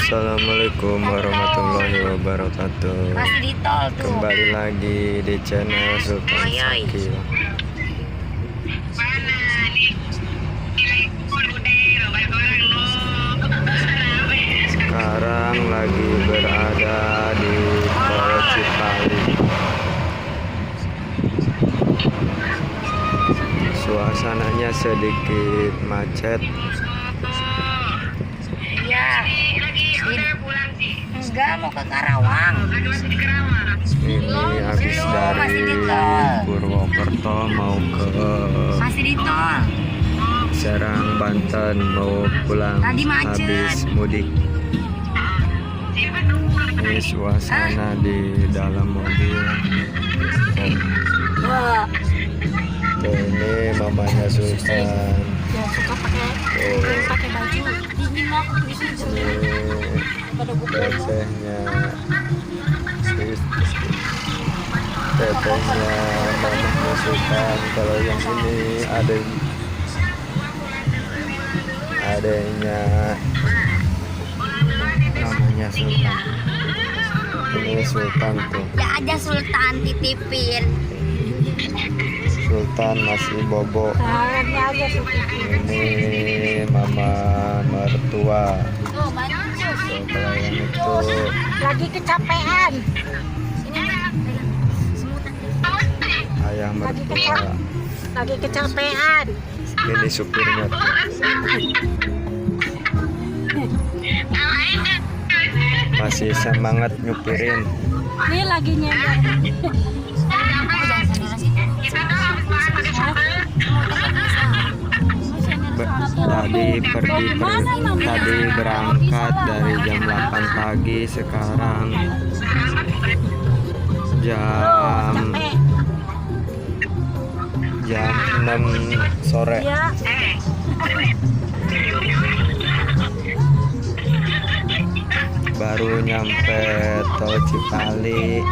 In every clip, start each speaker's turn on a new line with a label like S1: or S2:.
S1: Assalamualaikum warahmatullahi wabarakatuh.
S2: Masih di tol tuh.
S1: Kembali lagi di channel Sultan Sakil. Sekarang lagi berada di Tol Cipali. Suasananya sedikit macet.
S2: Iya. Enggak, mau ke Karawang.
S1: Ini habis dari Purwokerto mau ke
S2: Masih di tol.
S1: Serang, Banten, mau pulang
S2: Tadi macet.
S1: habis mudik. Ini suasana di dalam mobil.
S2: Wah,
S1: Ini mamanya Sultan.
S2: ya suka pakai baju. Dingin lah aku di sini. Pada
S1: Tetehnya tetehnya mamanya Sultan. Kalau yang ini adanya namanya Sultan. Ini Sultan tuh.
S2: Ya aja Sultan titipin.
S1: Sultan masih bobo.
S2: Tangannya aja
S1: Ini mama mertua.
S2: Tuh, mancus.
S1: So, kalau yang itu
S2: Lagi kecapean. Ini semutan.
S1: ayah mertua.
S2: Lagi kecapean.
S1: Ini supirnya tuh. Masih semangat nyupirin.
S2: Ini lagi nyender.
S1: Tadi berangkat dari jam 8 pagi, sekarang jam 6 sore. Baru nyampe Tol Cipali,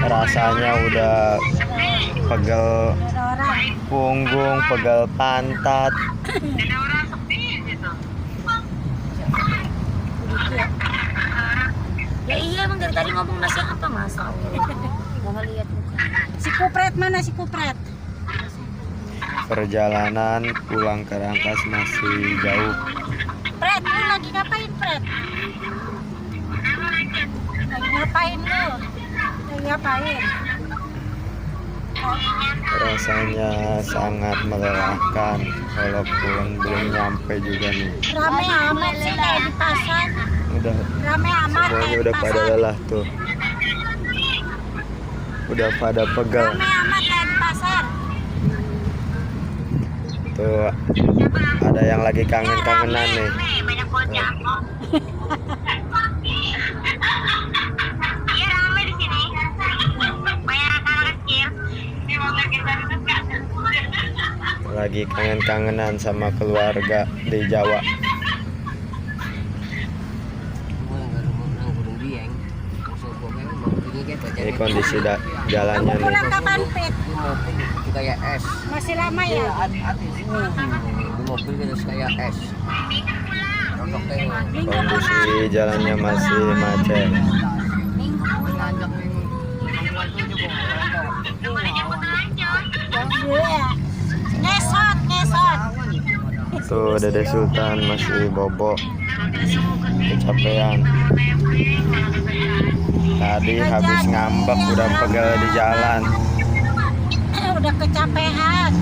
S1: rasanya udah pegel punggung, pegel pantat.
S2: Ya iya, emang dari tadi ngomong nasi apa mas? Gak ngeliat muka. Si Kupret mana si Kupret?
S1: Perjalanan pulang ke Rangkas masih jauh.
S2: Pret, lu lagi ngapain Pret? Lagi ngapain lu? Lagi ngapain?
S1: Rasanya sangat melelahkan, walaupun belum nyampe juga nih.
S2: Rame amat sih kayak di pasar.
S1: Udah
S2: Rame amat
S1: semuanya
S2: kayak di
S1: udah pada
S2: pasar.
S1: lelah tuh. Udah pada pegel.
S2: Rame amat kayak di pasar.
S1: Tuh ada yang lagi kangen-kangenan nih.
S2: Banyak bocah. Iya rame di sini. Banyak anak kecil.
S1: Lagi kangen-kangenan sama keluarga di Jawa. Ini kondisi jalannya nih.
S2: Pulang kapan Pet?
S3: Kayak es.
S2: Masih lama ya?
S3: Di mobil kita kayak es.
S1: Kondisi jalannya masih macet.
S2: Minggu pulang. Ngesot.
S1: Tuh Dede Sultan masih bobo, kecapean. Tadi habis ngambek udah pegel di jalan.
S2: Udah kecapean.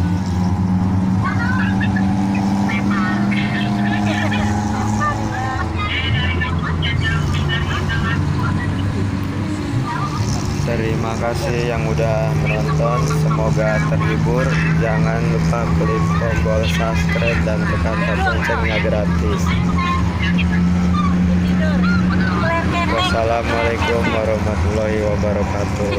S1: Terima kasih yang udah menonton, semoga terhibur. Jangan lupa klik tombol subscribe dan tekan loncengnya gratis. Wassalamualaikum warahmatullahi wabarakatuh.